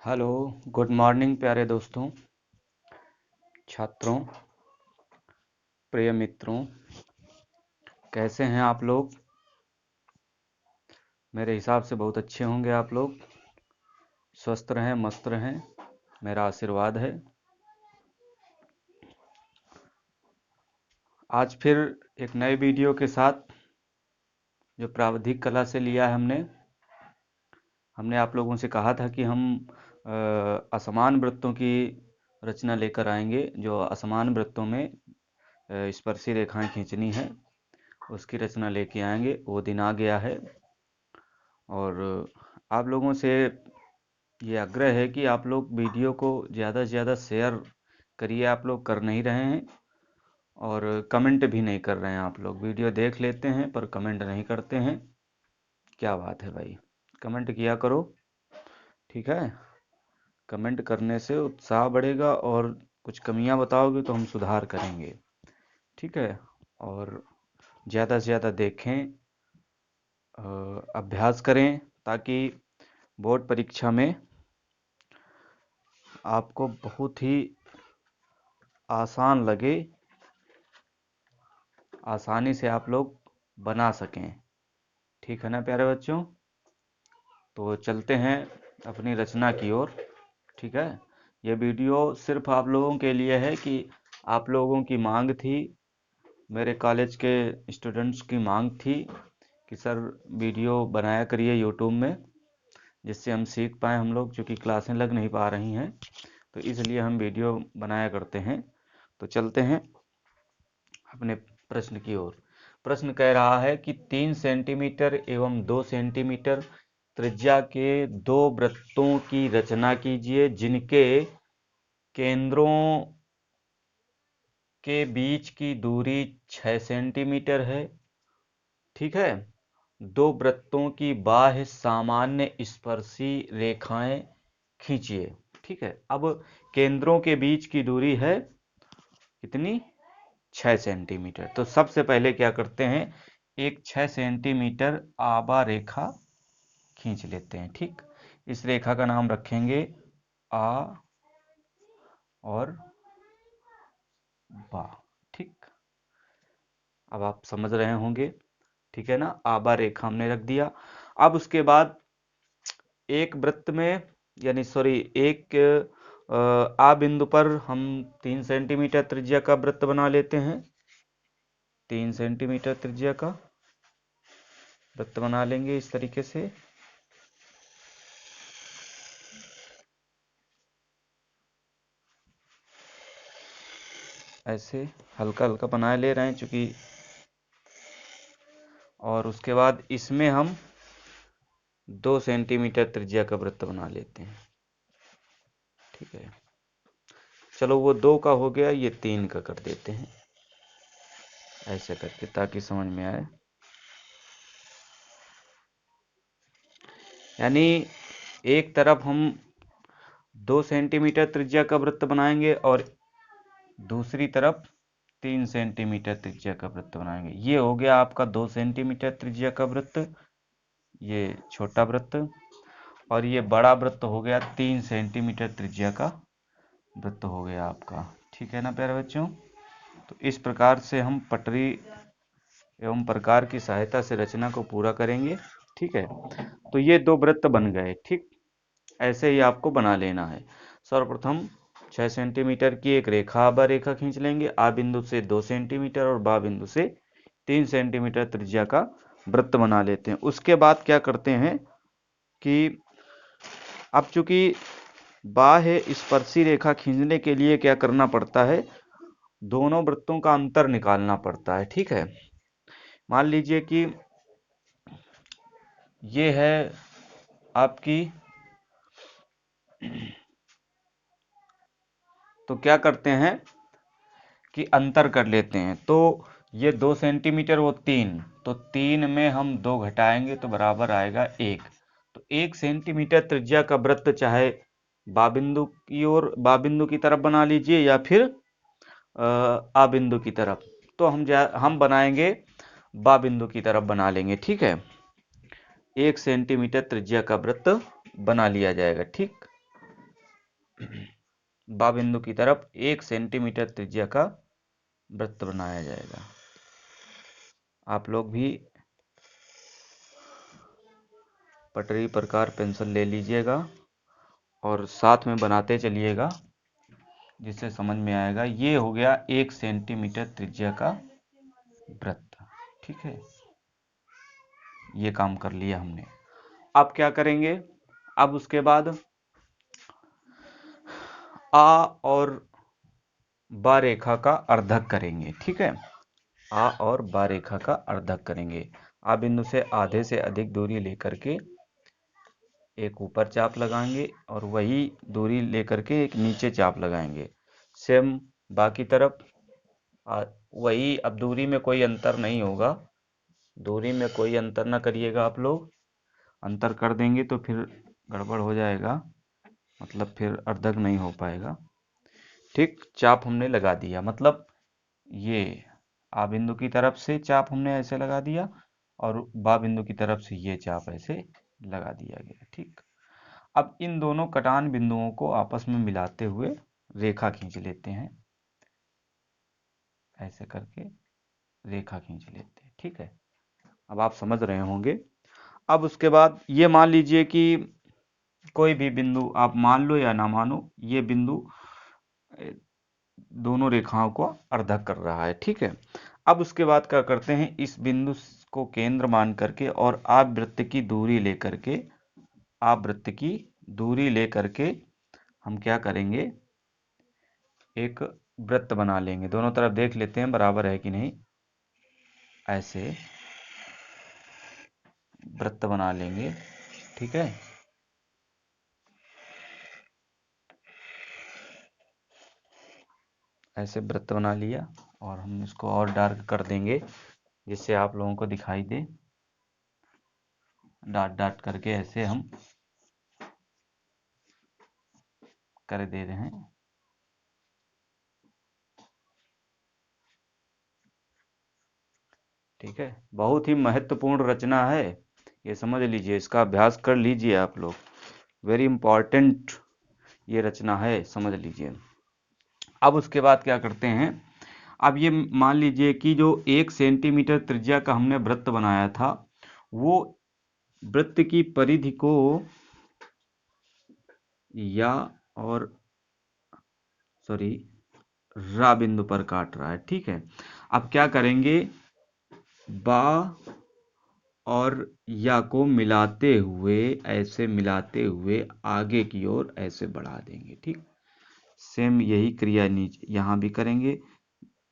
Hello, good morning प्यारे दोस्तों, छात्रों, प्रिय मित्रों। कैसे हैं आप लोग? मेरे हिसाब से बहुत अच्छे होंगे आप लोग। स्वस्थ रहें, मस्त रहें, मेरा आशीर्वाद है। आज फिर एक नए वीडियो के साथ, जो प्रावधिक कला से लिया है हमने आप लोगों से कहा था कि हम असमान वृत्तों की रचना लेकर आएंगे। जो असमान वृत्तों में स्पर्शी रेखाएं खींचनी है, उसकी रचना लेके आएंगे। वो दिन आ गया है और आप लोगों से ये आग्रह है कि आप लोग वीडियो को ज़्यादा से ज़्यादा शेयर करिए। आप लोग कर नहीं रहे हैं और कमेंट भी नहीं कर रहे हैं। आप लोग वीडियो देख लेते हैं पर कमेंट नहीं करते हैं। क्या बात है भाई, कमेंट किया करो, ठीक है। कमेंट करने से उत्साह बढ़ेगा और कुछ कमियां बताओगे तो हम सुधार करेंगे, ठीक है। और ज़्यादा से ज़्यादा देखें, अभ्यास करें, ताकि बोर्ड परीक्षा में आपको बहुत ही आसान लगे, आसानी से आप लोग बना सकें, ठीक है ना प्यारे बच्चों। तो चलते हैं अपनी रचना की ओर, ठीक है। ये वीडियो सिर्फ आप लोगों के लिए है कि आप लोगों की मांग थी, मेरे कॉलेज के स्टूडेंट्स की मांग थी कि सर वीडियो बनाया करिए यूट्यूब में, जिससे हम सीख पाएँ। हम लोग चूँकि क्लासें लग नहीं पा रही हैं, तो इसलिए हम वीडियो बनाया करते हैं। तो चलते हैं अपने प्रश्न की ओर। प्रश्न कह रहा है कि 3 सेंटीमीटर एवं 2 सेंटीमीटर त्रिज्या के दो वृत्तों की रचना कीजिए, जिनके केंद्रों के बीच की दूरी 6 सेंटीमीटर है, ठीक है। दो वृत्तों की बाह्य सामान्य स्पर्शी रेखाएं खींचिए, ठीक है। अब केंद्रों के बीच की दूरी है कितनी? 6 सेंटीमीटर। तो सबसे पहले क्या करते हैं, एक 6 सेंटीमीटर आबा रेखा खींच लेते हैं, ठीक। इस रेखा का नाम रखेंगे आ और बा, ठीक। अब आप समझ रहे होंगे, ठीक है ना। आबा रेखा हमने रख दिया। अब उसके बाद एक वृत्त में, यानी सॉरी, एक आ बिंदु पर हम 3 सेंटीमीटर त्रिज्या का वृत्त बना लेते हैं। 3 सेंटीमीटर त्रिज्या का वृत्त बना लेंगे इस तरीके से। ऐसे हल्का हल्का बना ले रहे हैं चूंकि। और उसके बाद इसमें हम 2 सेंटीमीटर त्रिज्या का वृत्त बना लेते हैं, ठीक है। चलो, वो 2 का हो गया, ये 3 का कर देते हैं ऐसे करके, ताकि समझ में आए। यानी एक तरफ हम 2 सेंटीमीटर त्रिज्या का वृत्त बनाएंगे और दूसरी तरफ 3 सेंटीमीटर त्रिज्या का वृत्त बनाएंगे। ये हो गया आपका 2 सेंटीमीटर त्रिज्या का वृत्त, ये छोटा वृत्त। और ये बड़ा वृत्त हो गया 3 सेंटीमीटर त्रिज्या का वृत्त हो गया आपका, ठीक है ना प्यारे बच्चों। तो इस प्रकार से हम पटरी एवं प्रकार की सहायता से रचना को पूरा करेंगे, ठीक है। तो ये 2 वृत्त बन गए, ठीक। ऐसे ही आपको बना लेना है। सर्वप्रथम 6 सेंटीमीटर की एक रेखा आबा रेखा खींच लेंगे। आ बिंदु से 2 सेंटीमीटर और बा बिंदु से 3 सेंटीमीटर त्रिज्या का वृत्त बना लेते हैं। उसके बाद क्या करते हैं कि अब चूंकि बाह्य स्पर्शी रेखा खींचने के लिए क्या करना पड़ता है, दोनों वृत्तों का अंतर निकालना पड़ता है, ठीक है। मान लीजिए कि ये है आपकी, तो क्या करते हैं कि अंतर कर लेते हैं। तो ये 2 सेंटीमीटर, वो 3, तो 3 में हम 2 घटाएंगे तो बराबर आएगा 1। तो 1 सेंटीमीटर त्रिज्या का वृत्त चाहे बाबिंदु की ओर, बाबिंदु की तरफ बना लीजिए या फिर आ बिंदु की तरफ। तो हम बनाएंगे बाबिंदु की तरफ बना लेंगे, ठीक है। 1 सेंटीमीटर त्रिज्या का वृत्त बना लिया जाएगा, ठीक। बा बिंदु की तरफ 1 सेंटीमीटर त्रिज्या का वृत्त बनाया जाएगा। आप लोग भी पटरी प्रकार पेंसिल ले लीजिएगा और साथ में बनाते चलिएगा, जिससे समझ में आएगा। ये हो गया 1 सेंटीमीटर त्रिज्या का वृत्त। ठीक है, ये काम कर लिया हमने। अब क्या करेंगे? अब उसके बाद आ और बा रेखा का अर्धक करेंगे। ठीक है, आ और बा रेखा का अर्धक करेंगे। आ बिंदु से आधे से अधिक दूरी लेकर के एक ऊपर चाप लगाएंगे और वही दूरी लेकर के एक नीचे चाप लगाएंगे। सेम बाकी तरफ वही। अब दूरी में कोई अंतर नहीं होगा, दूरी में कोई अंतर ना करिएगा आप लोग। अंतर कर देंगे तो फिर गड़बड़ हो जाएगा, मतलब फिर अर्धक नहीं हो पाएगा। ठीक, चाप हमने लगा दिया, मतलब ये आ बिंदु की तरफ से चाप हमने ऐसे लगा दिया और बा बिंदु की तरफ से ये चाप ऐसे लगा दिया गया। ठीक, अब इन दोनों कटान बिंदुओं को आपस में मिलाते हुए रेखा खींच लेते हैं। ऐसे करके रेखा खींच लेते हैं। ठीक है, अब आप समझ रहे होंगे। अब उसके बाद ये मान लीजिए कि कोई भी बिंदु आप मान लो या ना मानो, ये बिंदु दोनों रेखाओं को अर्धक कर रहा है। ठीक है, अब उसके बाद क्या करते हैं? इस बिंदु को केंद्र मान करके और आप वृत्त की दूरी लेकर के, आप वृत्त की दूरी लेकर के हम क्या करेंगे? एक वृत्त बना लेंगे। दोनों तरफ देख लेते हैं बराबर है कि नहीं। ऐसे वृत्त बना लेंगे। ठीक है, ऐसे वृत्त बना लिया और हम इसको और डार्क कर देंगे जिससे आप लोगों को दिखाई दे। डाट डाट करके ऐसे हम कर दे रहे हैं। ठीक है, बहुत ही महत्वपूर्ण रचना है, ये समझ लीजिए, इसका अभ्यास कर लीजिए आप लोग। वेरी इंपॉर्टेंट ये रचना है, समझ लीजिए। अब उसके बाद क्या करते हैं? अब ये मान लीजिए कि जो 1 सेंटीमीटर त्रिज्या का हमने वृत्त बनाया था, वो वृत्त की परिधि को या और सॉरी रा बिंदु पर काट रहा है। ठीक है, अब क्या करेंगे? बा और या को मिलाते हुए, ऐसे मिलाते हुए आगे की ओर ऐसे बढ़ा देंगे। ठीक, सेम यही क्रिया नीचे यहाँ भी करेंगे।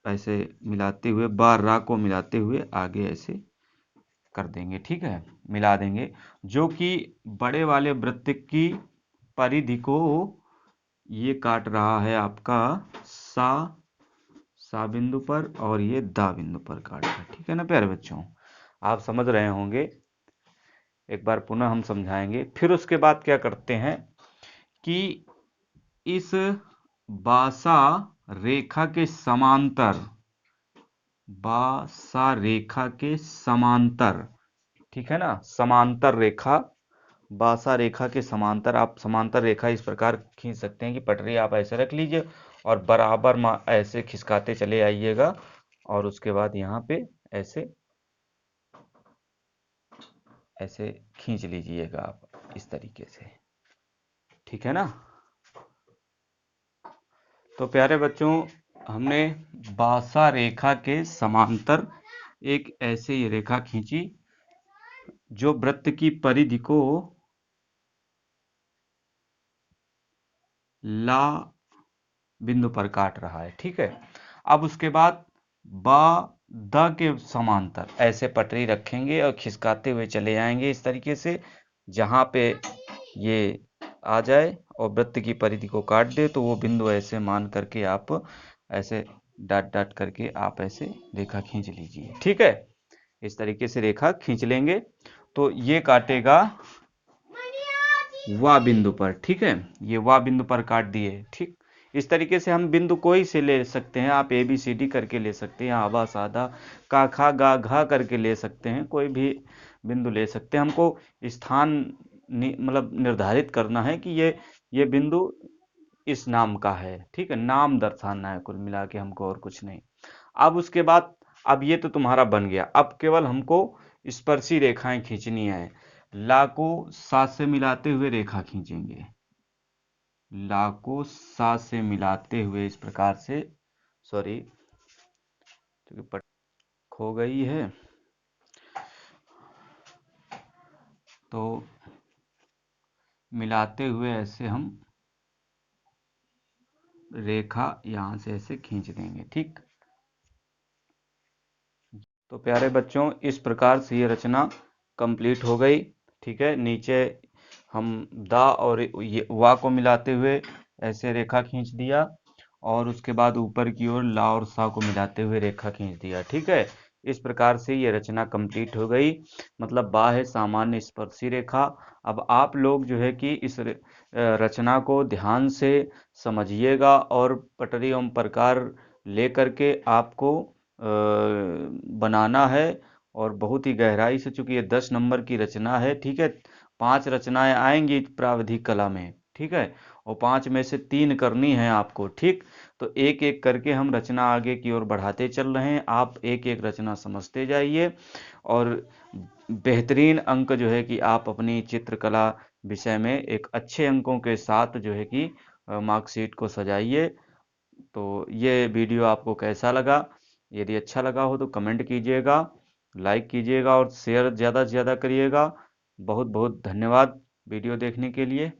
ऐसे मिलाते हुए बा रा को मिलाते हुए आगे ऐसे कर देंगे। ठीक है, मिला देंगे, जो कि बड़े वाले वृत्त की परिधि को ये काट रहा है आपका सा बिंदु पर, और ये दा बिंदु पर काट रहा है। ठीक है ना प्यारे बच्चों, आप समझ रहे होंगे। एक बार पुनः हम समझाएंगे। फिर उसके बाद क्या करते हैं कि इस बासा रेखा के समांतर, बासा रेखा के समांतर, ठीक है ना, समांतर रेखा, बासा रेखा के समांतर, आप समांतर रेखा इस प्रकार खींच सकते हैं कि पटरी आप ऐसे रख लीजिए और बराबर ऐसे खिसकाते चले आइएगा और उसके बाद यहाँ पे ऐसे ऐसे खींच लीजिएगा आप इस तरीके से। ठीक है ना। तो प्यारे बच्चों, हमने बासा रेखा के समांतर एक ऐसे ही रेखा खींची जो वृत्त की परिधि को ला बिंदु पर काट रहा है। ठीक है, अब उसके बाद बा द के समांतर ऐसे पटरी रखेंगे और खिसकाते हुए चले आएंगे इस तरीके से, जहां पे ये आ जाए और वृत्त की परिधि को काट दे, तो वो बिंदु ऐसे मान करके आप ऐसे डाट डाट करके आप ऐसे रेखा खींच लीजिए। ठीक है, इस तरीके से रेखा खींच लेंगे तो ये काटेगा वा बिंदु पर। ठीक है, ये वा बिंदु पर काट दिए। ठीक, इस तरीके से हम बिंदु कोई से ले सकते हैं, आप ए बी सी डी करके ले सकते हैं, आबा सादा का खा गा घा करके ले सकते हैं, कोई भी बिंदु ले सकते हैं। हमको स्थान मतलब निर्धारित करना है कि ये बिंदु इस नाम का है, ठीक है, नाम दर्शाना है कुल मिला के हमको, और कुछ नहीं। अब उसके बाद, अब ये तो तुम्हारा बन गया, अब केवल हमको स्पर्शी रेखाएं खींचनी है। ला को सा से मिलाते हुए रेखा खींचेंगे, ला को सा से मिलाते हुए इस प्रकार से, सॉरी क्योंकि पट खो गई है, तो मिलाते हुए ऐसे हम रेखा यहां से ऐसे खींच देंगे, ठीक। तो प्यारे बच्चों, इस प्रकार से ये रचना कंप्लीट हो गई, ठीक है। नीचे हम दा और ये वा को मिलाते हुए ऐसे रेखा खींच दिया, और उसके बाद ऊपर की ओर ला और सा को मिलाते हुए रेखा खींच दिया, ठीक है। इस प्रकार से ये रचना कंप्लीट हो गई, मतलब बा है सामान्य स्पर्शी रेखा। अब आप लोग जो है कि इस रचना को ध्यान से समझिएगा, और पटरी एवं प्रकार ले करके आपको बनाना है, और बहुत ही गहराई से, चूंकि ये 10 नंबर की रचना है, ठीक है। 5 रचनाएं आएंगी प्राविधिक कला में, ठीक है, और 5 में से 3 करनी है आपको, ठीक। तो एक एक करके हम रचना आगे की ओर बढ़ाते चल रहे हैं, आप एक एक रचना समझते जाइए, और बेहतरीन अंक जो है कि आप अपनी चित्रकला विषय में एक अच्छे अंकों के साथ जो है कि मार्कशीट को सजाइए। तो ये वीडियो आपको कैसा लगा? यदि अच्छा लगा हो तो कमेंट कीजिएगा, लाइक कीजिएगा और शेयर ज़्यादा से ज़्यादा करिएगा। बहुत बहुत धन्यवाद वीडियो देखने के लिए।